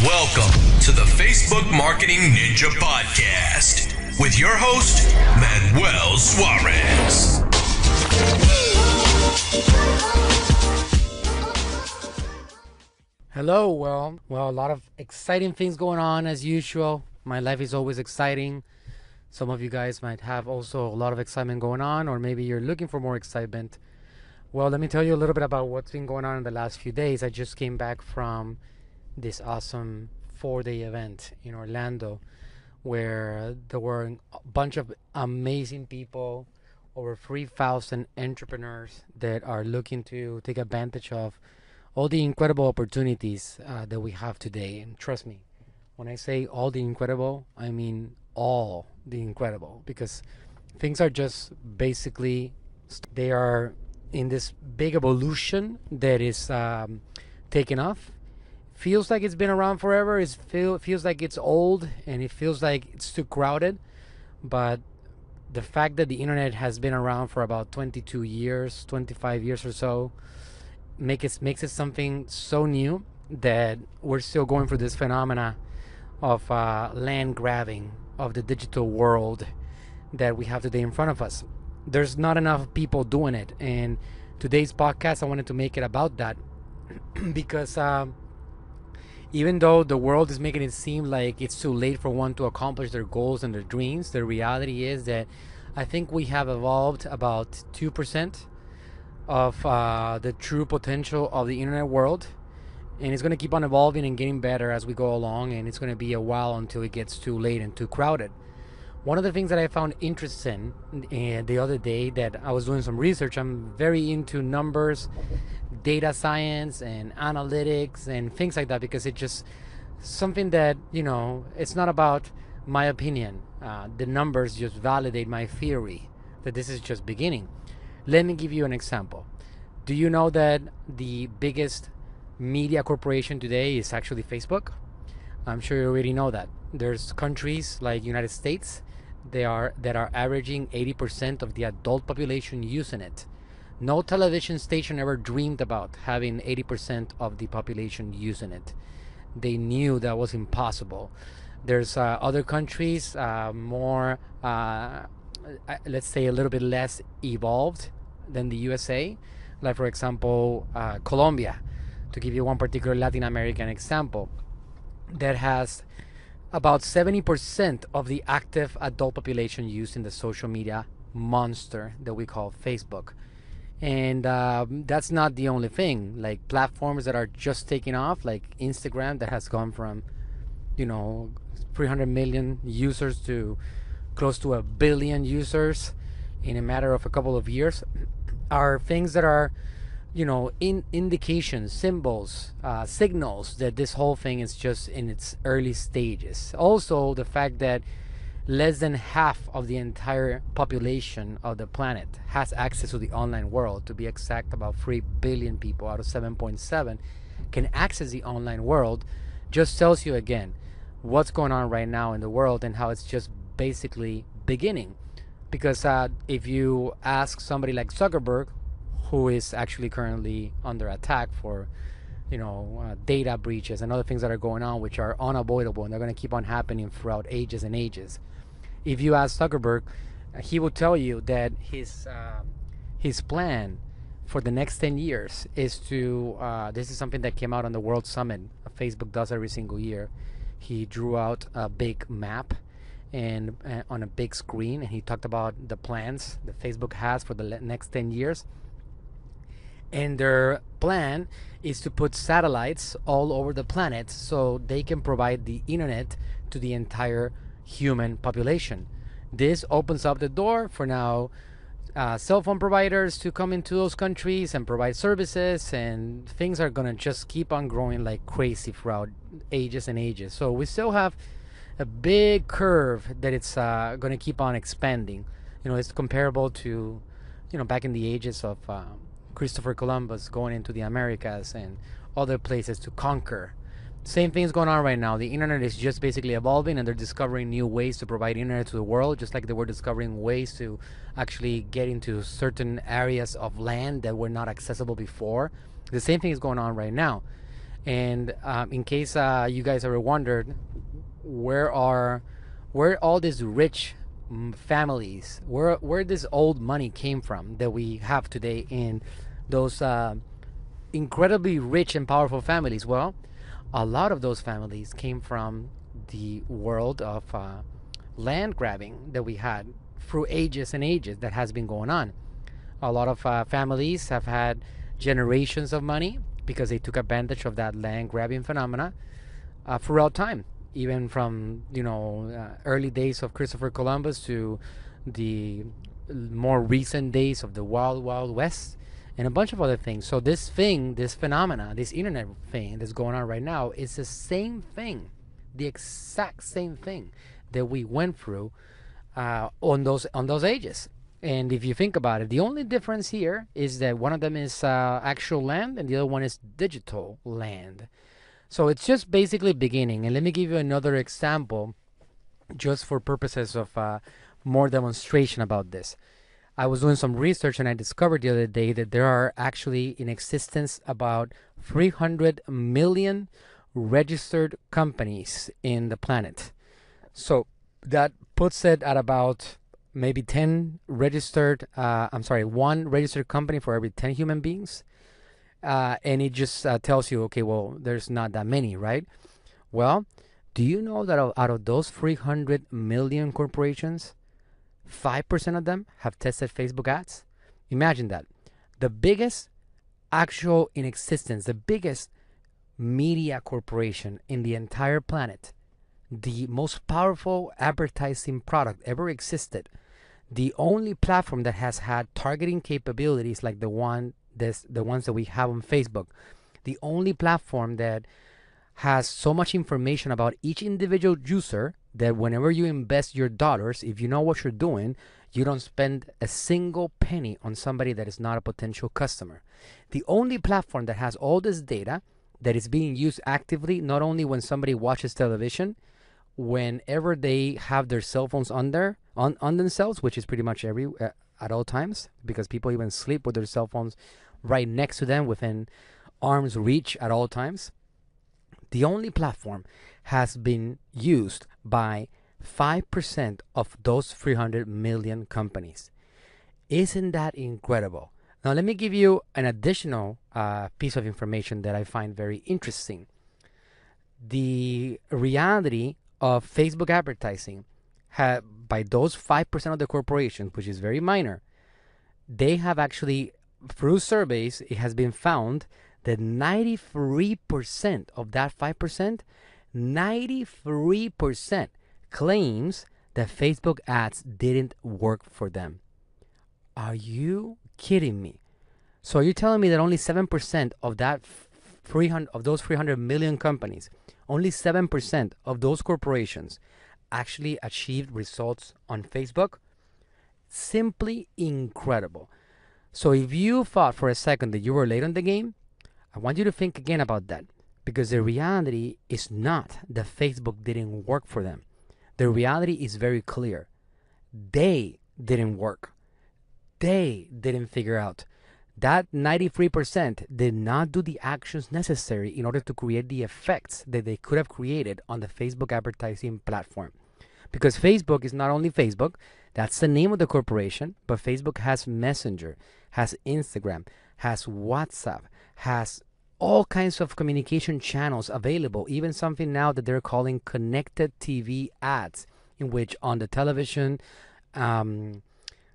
Welcome to the Facebook Marketing Ninja Podcast with your host, Manuel Suarez. Hello. Well, a lot of exciting things going on as usual. My life is always exciting. Some of you guys might have also a lot of excitement going on, or maybe you're looking for more excitement. Well, let me tell you a little bit about what's been going on in the last few days. I just came back from this awesome 4-day event in Orlando where there were a bunch of amazing people, over 3,000 entrepreneurs that are looking to take advantage of all the incredible opportunities that we have today. And trust me, when I say all the incredible, I mean all the incredible, because things are just basically, they are in this big evolution that is taking off. Feels like it's been around forever. Feels like it's old, and it feels like it's too crowded. But the fact that the internet has been around for about 22 years, 25 years or so, makes it something so new that we're still going through this phenomena of land grabbing of the digital world that we have today in front of us. There's not enough people doing it, and today's podcast, I wanted to make it about that because even though the world is making it seem like it's too late for one to accomplish their goals and their dreams, the reality is that I think we have evolved about 2% of the true potential of the internet world, and it's going to keep on evolving and getting better as we go along, and it's going to be a while until it gets too late and too crowded. One of the things that I found interesting the other day, that I was doing some research, I'm very into numbers, data science and analytics and things like that, because it's just something that, it's not about my opinion. The numbers just validate my theory that this is just beginning. Let me give you an example. Do you know that the biggest media corporation today is actually Facebook? I'm sure you already know that. There's countries like United States that are averaging 80% of the adult population using it. No television station ever dreamed about having 80% of the population using it. They knew that was impossible. There's other countries more, let's say, a little bit less evolved than the USA, like for example Colombia, to give you one particular Latin American example, that has about 70% of the active adult population using the social media monster that we call Facebook. And that's not the only thing. Like platforms that are just taking off, like Instagram, that has gone from 300 million users to close to 1 billion users in a matter of a couple of years, are things that are indications, symbols, signals that this whole thing is just in its early stages. Also, the fact that less than half of the entire population of the planet has access to the online world. To be exact, about 3 billion people out of 7.7 can access the online world, just tells you again what's going on right now in the world and how it's just basically beginning. Because if you ask somebody like Zuckerberg, who is actually currently under attack for data breaches and other things that are going on, which are unavoidable, and they're going to keep on happening throughout ages and ages. If you ask Zuckerberg, he will tell you that his plan for the next 10 years is to, this is something that came out on the World Summit Facebook does every single year. He drew out a big map and on a big screen, and he talked about the plans that Facebook has for the next 10 years. And their plan is to put satellites all over the planet so they can provide the internet to the entire human population. This opens up the door for now cell phone providers to come into those countries and provide services, and things are gonna just keep on growing like crazy throughout ages and ages. So we still have a big curve that it's gonna keep on expanding. It's comparable to back in the ages of Christopher Columbus going into the Americas and other places to conquer. Same thing's going on right now. The internet is just basically evolving, and they're discovering new ways to provide internet to the world, just like they were discovering ways to actually get into certain areas of land that were not accessible before. The same thing is going on right now. And in case you guys ever wondered, where are where all these rich families, where this old money came from that we have today in those incredibly rich and powerful families? Well, a lot of those families came from the world of land grabbing that we had through ages and ages that has been going on. A lot of families have had generations of money because they took advantage of that land grabbing phenomena throughout time, even from early days of Christopher Columbus to the more recent days of the Wild Wild West and a bunch of other things. So this phenomena, this internet thing that's going on right now is the same thing, the exact same thing that we went through on those ages. And if you think about it, the only difference here is that one of them is actual land and the other one is digital land. So it's just basically beginning. And let me give you another example just for purposes of more demonstration about this. I was doing some research and I discovered the other day that there are actually in existence about 300 million registered companies in the planet. So that puts it at about maybe 10 registered, one registered company for every 10 human beings. And it just tells you, okay, well, there's not that many, right? Well, do you know that out of those 300 million corporations, 5% of them have tested Facebook ads? Imagine that. The biggest actual in existence, the biggest media corporation in the entire planet, the most powerful advertising product ever existed, the only platform that has had targeting capabilities like the ones that we have on Facebook, the only platform that has so much information about each individual user that whenever you invest your dollars, if you know what you're doing, you don't spend a single penny on somebody that is not a potential customer. The only platform that has all this data that is being used actively, not only when somebody watches television, whenever they have their cell phones on themselves, which is pretty much at all times, because people even sleep with their cell phones right next to them within arm's reach at all times. The only platform has been used by 5% of those 300 million companies. Isn't that incredible? Now let me give you an additional piece of information that I find very interesting. The reality of Facebook advertising by those 5% of the corporations, which is very minor, they have actually, through surveys, it has been found that 93% of that 5%, 93% claims that Facebook ads didn't work for them. Are you kidding me? So you're telling me that only 7% of those 300 million companies, only 7% of those corporations actually achieved results on Facebook? Simply incredible. So if you thought for a second that you were late on the game, I want you to think again about that, because the reality is not that Facebook didn't work for them. The reality is very clear. They didn't work. They didn't figure out. That 93% did not do the actions necessary in order to create the effects that they could have created on the Facebook advertising platform. Because Facebook is not only Facebook, that's the name of the corporation, but Facebook has Messenger, has Instagram, has WhatsApp, has all kinds of communication channels available, even something now that they're calling connected TV ads, in which on the television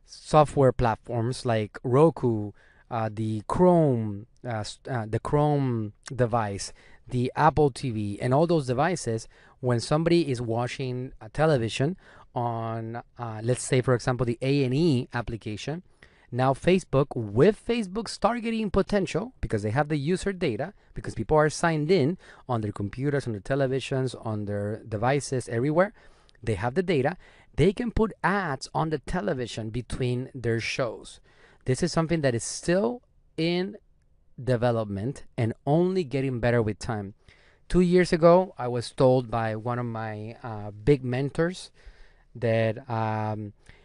software platforms like Roku, the Chrome device, the Apple TV, and all those devices, when somebody is watching a television on, let's say, for example, the A&E application, now Facebook, with Facebook's targeting potential, because they have the user data, because people are signed in on their computers, on their televisions, on their devices, everywhere, they have the data, they can put ads on the television between their shows. This is something that is still in development and only getting better with time. 2 years ago, I was told by one of my big mentors that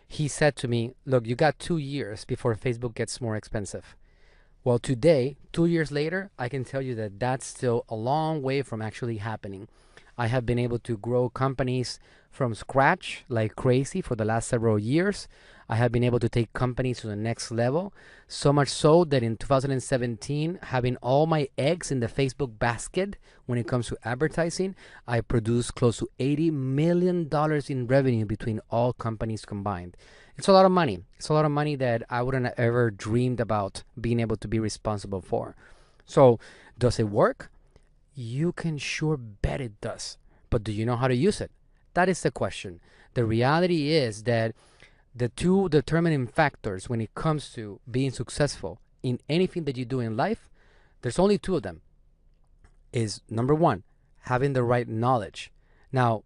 he said to me, look, you got 2 years before Facebook gets more expensive. Well, today, 2 years later, I can tell you that that's still a long way from actually happening. I have been able to grow companies from scratch like crazy for the last several years. I have been able to take companies to the next level, so much so that in 2017, having all my eggs in the Facebook basket when it comes to advertising, I produced close to $80 million in revenue between all companies combined. It's a lot of money. It's a lot of money that I wouldn't have ever dreamed about being able to be responsible for. So, does it work? You can sure bet it does. But do you know how to use it? That is the question. The reality is that the two determining factors when it comes to being successful in anything that you do in life, there's only two of them. Is number one, having the right knowledge. Now,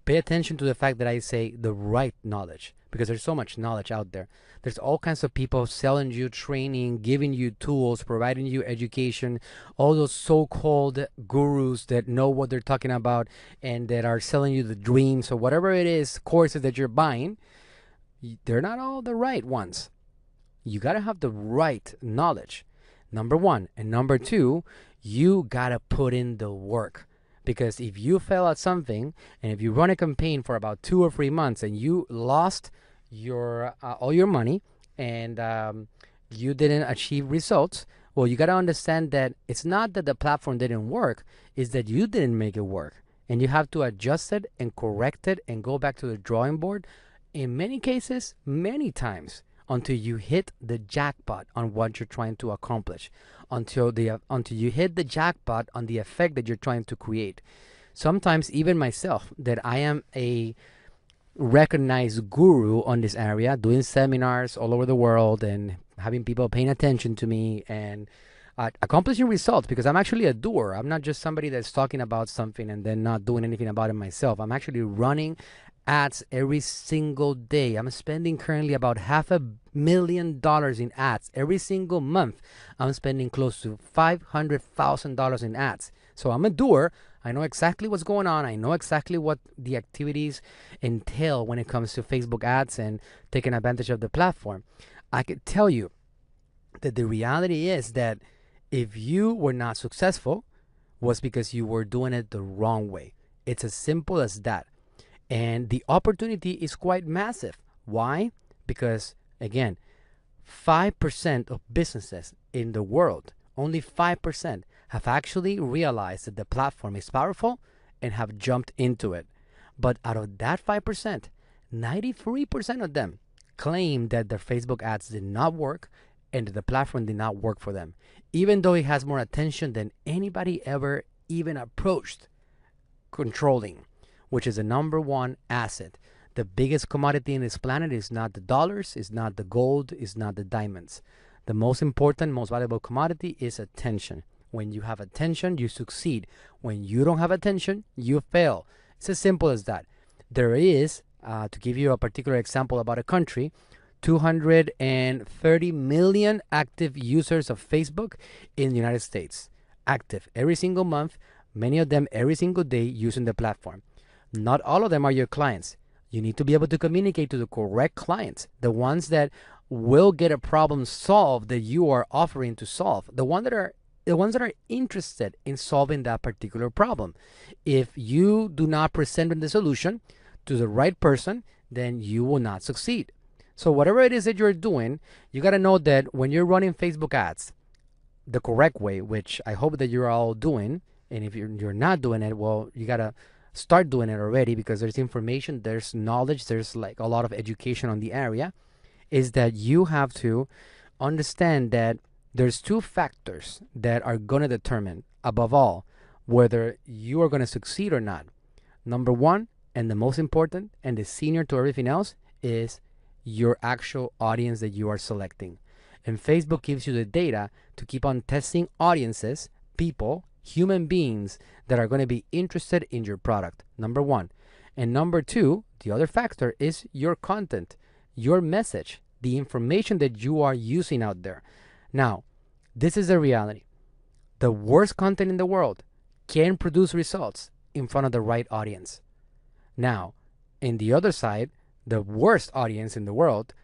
pay attention to the fact that I say the right knowledge, because there's so much knowledge out there. There's all kinds of people selling you training, giving you tools, providing you education, all those so-called gurus that know what they're talking about and that are selling you the dreams or whatever it is, courses that you're buying. They're not all the right ones. You got to have the right knowledge, number one. And number two, you got to put in the work. Because if you fail at something, and if you run a campaign for about 2 or 3 months and you lost your all your money and you didn't achieve results, well, you got to understand that it's not that the platform didn't work, it's that you didn't make it work. And you have to adjust it and correct it and go back to the drawing board, in many cases, many times, until you hit the jackpot on what you're trying to accomplish, until you hit the jackpot on the effect that you're trying to create. Sometimes even myself, that I am a recognized guru on this area, doing seminars all over the world and having people paying attention to me and accomplishing results, because I'm actually a doer. I'm not just somebody that's talking about something and then not doing anything about it myself. I'm actually running ads every single day. I'm spending currently about $500,000 in ads every single month. I'm spending close to $500,000 in ads. So I'm a doer. I know exactly what's going on. I know exactly what the activities entail when it comes to Facebook ads and taking advantage of the platform. I could tell you that the reality is that if you were not successful, was because you were doing it the wrong way. It's as simple as that. And the opportunity is quite massive. Why? Because, again, 5% of businesses in the world, only 5%, have actually realized that the platform is powerful and have jumped into it. But out of that 5%, 93% of them claim that their Facebook ads did not work and that the platform did not work for them, even though it has more attention than anybody ever even approached controlling, which is the number one asset. The biggest commodity in this planet is not the dollars, is not the gold, is not the diamonds. The most important, most valuable commodity is attention. When you have attention, you succeed. When you don't have attention, you fail. It's as simple as that. There is, to give you a particular example about a country, 230 million active users of Facebook in the United States. Active every single month, many of them every single day using the platform. Not all of them are your clients. You need to be able to communicate to the correct clients, the ones that will get a problem solved that you are offering to solve, the ones that are interested in solving that particular problem. If you do not present the solution to the right person, then you will not succeed. So whatever it is that you're doing, you got to know that when you're running Facebook ads the correct way, which I hope that you're all doing, and if you're not doing it, well, you got to start doing it already, because there's information, there's knowledge, there's like a lot of education on the area, is that you have to understand that there's two factors that are going to determine, above all, whether you are going to succeed or not. Number one, and the most important, and the senior to everything else, is your actual audience that you are selecting. And Facebook gives you the data to keep on testing audiences, people, human beings that are going to be interested in your product, number one. And number two, the other factor is your content, your message, the information that you are using out there. Now, this is the reality. The worst content in the world can produce results in front of the right audience. Now, in the other side, the worst audience in the world,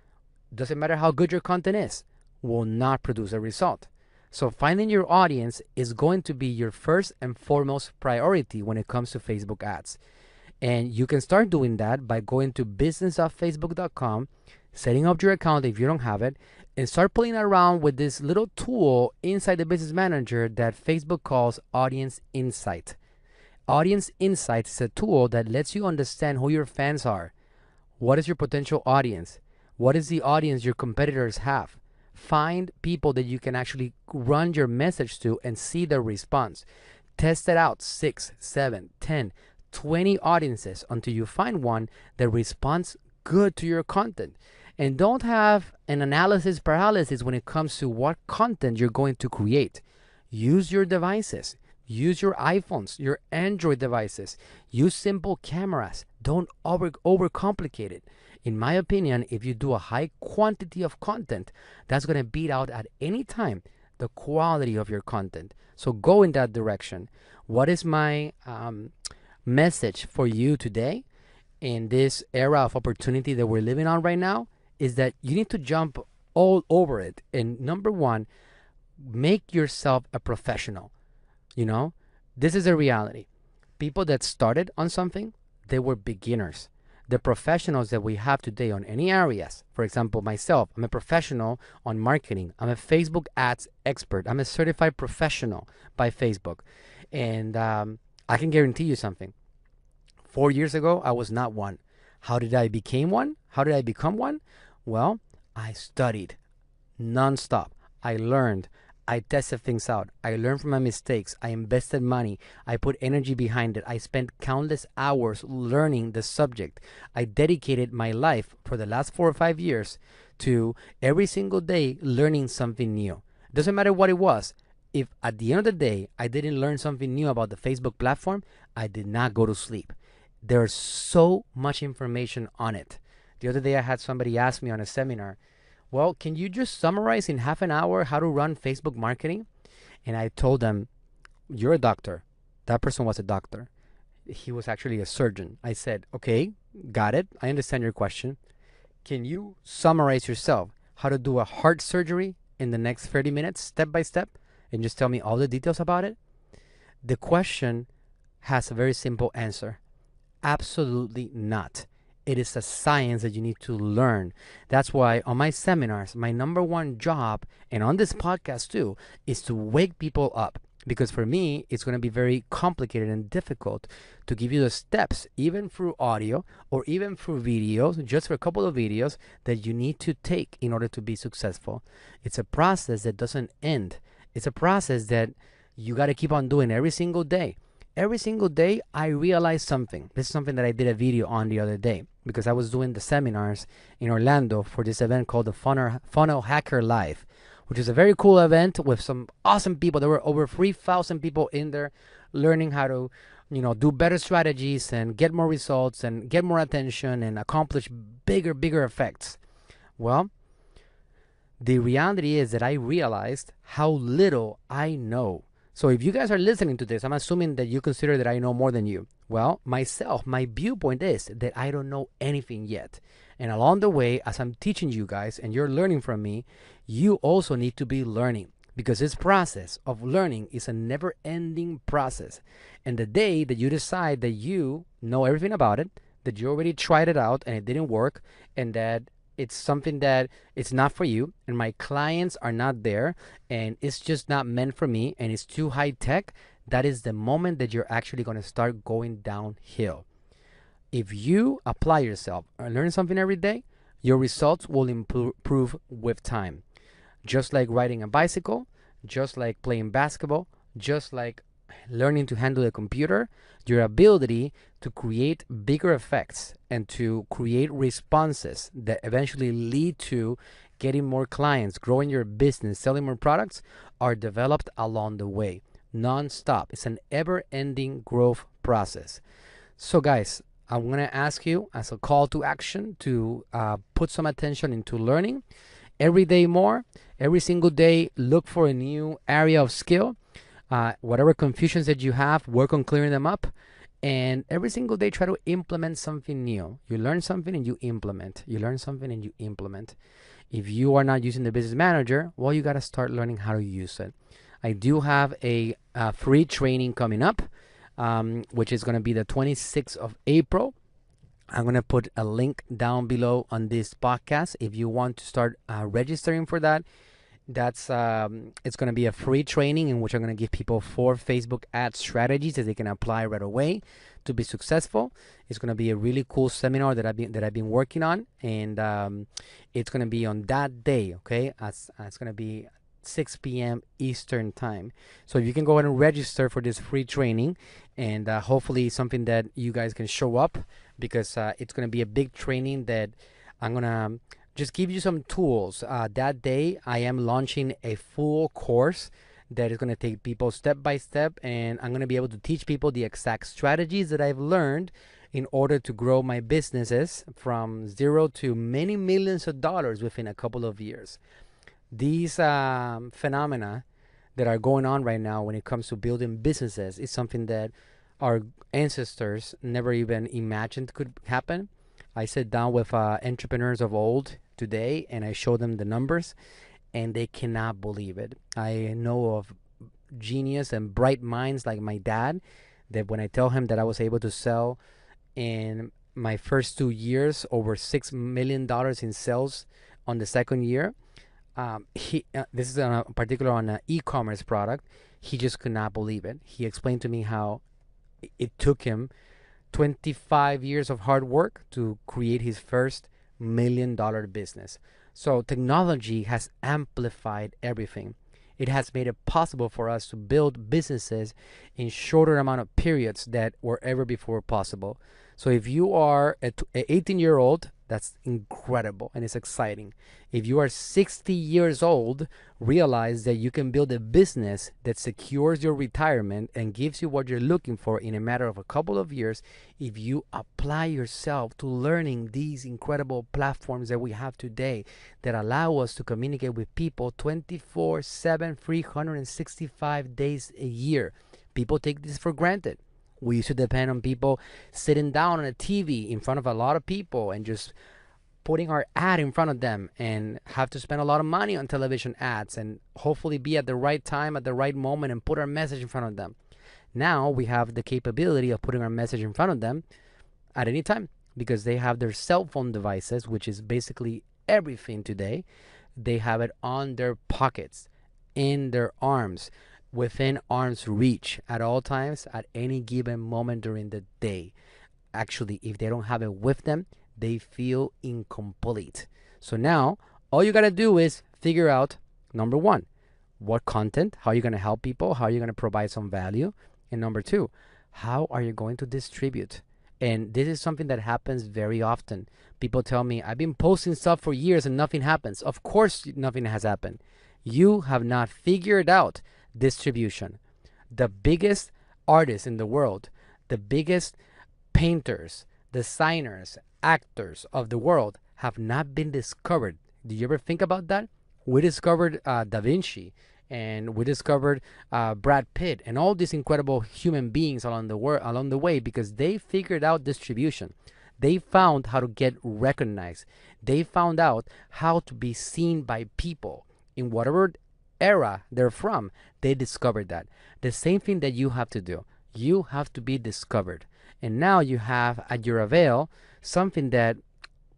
doesn't matter how good your content is, will not produce a result. So finding your audience is going to be your first and foremost priority when it comes to Facebook ads. And you can start doing that by going to business.facebook.com, setting up your account if you don't have it, and start playing around with this little tool inside the Business Manager that Facebook calls Audience Insight. Audience Insight is a tool that lets you understand who your fans are. What is your potential audience? What is the audience your competitors have? Find people that you can actually run your message to and see their response. Test it out 6, 7, 10, 20 audiences until you find one that responds good to your content. And don't have an analysis paralysis when it comes to what content you're going to create. Use your devices. Use your iPhones, your Android devices. Use simple cameras. Don't overcomplicate it. In my opinion, if you do a high quantity of content, that's going to beat out at any time the quality of your content. So go in that direction. What is my message for you today in this era of opportunity that we're living on right now is that you need to jump all over it. And number one, make yourself a professional. You know, this is a reality. People that started on something, they were beginners. The professionals that we have today on any areas, for example, myself, I'm a professional on marketing. I'm a Facebook ads expert. I'm a certified professional by Facebook. And I can guarantee you something. 4 years ago, I was not one. How did I become one? How did I become one? Well, I studied nonstop. I learned. I tested things out. I learned from my mistakes. I invested money. I put energy behind it. I spent countless hours learning the subject. I dedicated my life for the last 4 or 5 years to every single day learning something new. Doesn't matter what it was. If at the end of the day I didn't learn something new about the Facebook platform, I did not go to sleep. There's so much information on it. The other day I had somebody ask me on a seminar, well, can you just summarize in half an hour how to run Facebook marketing? And I told them, you're a doctor. That person was a doctor. He was actually a surgeon. I said, okay, got it. I understand your question. Can you summarize yourself how to do a heart surgery in the next 30 minutes, step by step, and just tell me all the details about it? The question has a very simple answer. Absolutely not. It is a science that you need to learn. That's why on my seminars, my number one job, and on this podcast too, is to wake people up. Because for me, it's going to be very complicated and difficult to give you the steps, even through audio or even through videos, just for a couple of videos that you need to take in order to be successful. It's a process that doesn't end. It's a process that you got to keep on doing every single day. Every single day, I realize something. This is something that I did a video on the other day because I was doing the seminars in Orlando for this event called the Funnel Hacker Live, which is a very cool event with some awesome people. There were over 3,000 people in there learning how to, do better strategies and get more results and get more attention and accomplish bigger effects. Well, the reality is that I realized how little I know. So if you guys are listening to this, I'm assuming that you consider that I know more than you. Well, myself, my viewpoint is that I don't know anything yet. And along the way, as I'm teaching you guys and you're learning from me, you also need to be learning, because this process of learning is a never-ending process. And the day that you decide that you know everything about it, that you already tried it out and it didn't work, and that it's something that it's not for you, and my clients are not there, and it's just not meant for me, and it's too high tech, that is the moment that you're actually going to start going downhill. If you apply yourself and learn something every day, your results will improve with time. Just like riding a bicycle, just like playing basketball, just like learning to handle a computer, your ability to create bigger effects and to create responses that eventually lead to getting more clients, growing your business, selling more products are developed along the way, non-stop. It's an ever-ending growth process. So guys, I'm going to ask you as a call to action to put some attention into learning every day more. Every single day, look for a new area of skill. Whatever confusions that you have, work on clearing them up. And every single day, try to implement something new. You learn something and you implement. You learn something and you implement. If you are not using the business manager, well, you got to start learning how to use it. I do have a free training coming up, which is going to be the 26th of April. I'm going to put a link down below on this podcast. If you want to start registering for that, it's going to be a free training in which I'm going to give people 4 Facebook ad strategies that they can apply right away to be successful. It's going to be a really cool seminar that I've been working on, and it's going to be on that day. Okay, it's going to be 6 p.m. Eastern time. So you can go ahead and register for this free training, and hopefully something that you guys can show up, because it's going to be a big training that I'm going to just give you some tools. That day, I am launching a full course that is going to take people step by step, and I'm going to be able to teach people the exact strategies that I've learned in order to grow my businesses from zero to many millions of dollars within a couple of years. These phenomena that are going on right now when it comes to building businesses is something that our ancestors never even imagined could happen. I sit down with entrepreneurs of old today, and I show them the numbers, and they cannot believe it. I know of genius and bright minds like my dad, that when I tell him that I was able to sell in my first 2 years over $6 million in sales on the second year, this is particular on an e-commerce product, he just could not believe it. He explained to me how it took him 25 years of hard work to create his first $1 million business. So technology has amplified everything. It has made it possible for us to build businesses in shorter amount of periods that were ever before possible. So if you are an 18-year-old, that's incredible and it's exciting. If you are 60 years old, realize that you can build a business that secures your retirement and gives you what you're looking for in a matter of a couple of years if you apply yourself to learning these incredible platforms that we have today that allow us to communicate with people 24/7, 365 days a year. People take this for granted. We used to depend on people sitting down on a TV in front of a lot of people and just putting our ad in front of them, and have to spend a lot of money on television ads and hopefully be at the right time at the right moment and put our message in front of them. Now we have the capability of putting our message in front of them at any time, because they have their cell phone devices, which is basically everything today. They have it on their pockets, in their arms, within arm's reach at all times, at any given moment during the day. Actually, if they don't have it with them, they feel incomplete. So now all you got to do is figure out, number one, what content, how are you going to help people, how are you going to provide some value, and number two, how are you going to distribute. And this is something that happens very often. People tell me, I've been posting stuff for years and nothing happens. Of course nothing has happened. You have not figured out distribution. The biggest artists in the world, the biggest painters, designers, actors of the world have not been discovered. Do you ever think about that? We discovered Da Vinci, and we discovered Brad Pitt, and all these incredible human beings along the way, because they figured out distribution. They found how to get recognized. They found out how to be seen by people in whatever era they're from. They discovered that. The same thing that you have to do. You have to be discovered. And now you have at your avail something that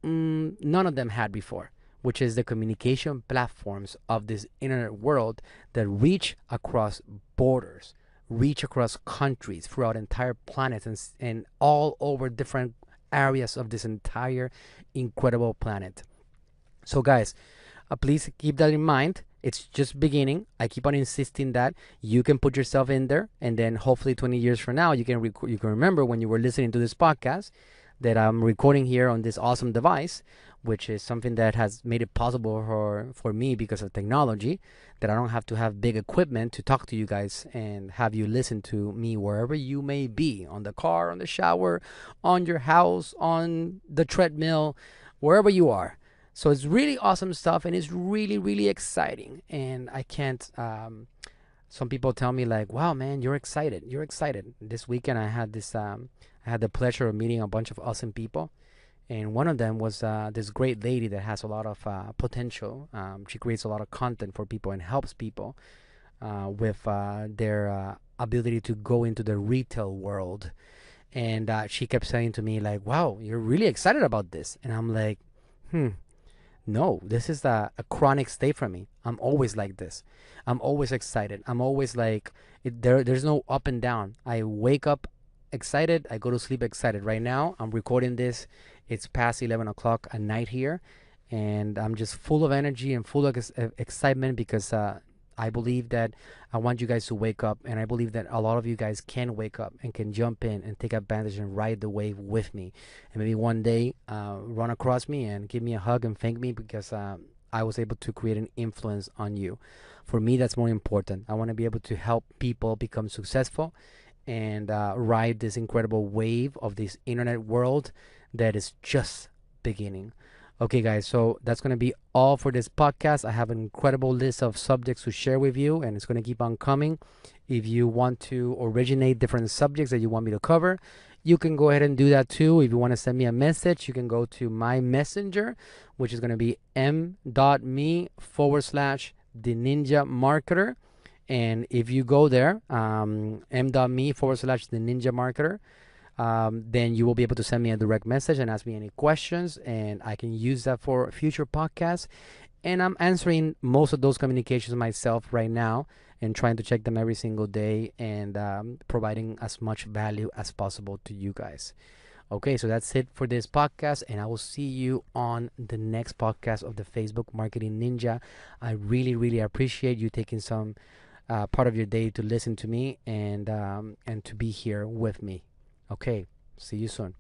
none of them had before, which is the communication platforms of this internet world that reach across borders, reach across countries throughout entire planets, and all over different areas of this entire incredible planet. So guys, please keep that in mind. It's just beginning. I keep on insisting that you can put yourself in there, and then hopefully 20 years from now, you can remember when you were listening to this podcast that I'm recording here on this awesome device, which is something that has made it possible for me because of technology, that I don't have to have big equipment to talk to you guys and have you listen to me wherever you may be, on the car, on the shower, on your house, on the treadmill, wherever you are. So it's really awesome stuff, and it's really, really exciting. And I can't, some people tell me like, wow, man, you're excited. You're excited. This weekend I had this, I had the pleasure of meeting a bunch of awesome people. And one of them was this great lady that has a lot of potential. She creates a lot of content for people and helps people with their ability to go into the retail world. And she kept saying to me like, wow, you're really excited about this. And I'm like, no, this is a chronic state for me. I'm always like this. I'm always excited. I'm always like, there's no up and down. I wake up excited. I go to sleep excited. Right now, I'm recording this. It's past 11 o'clock at night here. And I'm just full of energy and full of excitement because I believe that I want you guys to wake up. And I believe that a lot of you guys can wake up and can jump in and take advantage and ride the wave with me. And maybe one day run across me and give me a hug and thank me because I was able to create an influence on you. For me, that's more important. I want to be able to help people become successful and ride this incredible wave of this internet world that is just beginning. Okay, guys, so that's going to be all for this podcast. I have an incredible list of subjects to share with you, and it's going to keep on coming. If you want to originate different subjects that you want me to cover, you can go ahead and do that too. If you want to send me a message, you can go to my messenger, which is going to be m.me/the Ninja Marketer. And if you go there, m.me/the Ninja Marketer, then you will be able to send me a direct message and ask me any questions, and I can use that for future podcasts. And I'm answering most of those communications myself right now and trying to check them every single day and providing as much value as possible to you guys. Okay, so that's it for this podcast, and I will see you on the next podcast of the Facebook Marketing Ninja. I really, really appreciate you taking some part of your day to listen to me and to be here with me. Okay, see you soon.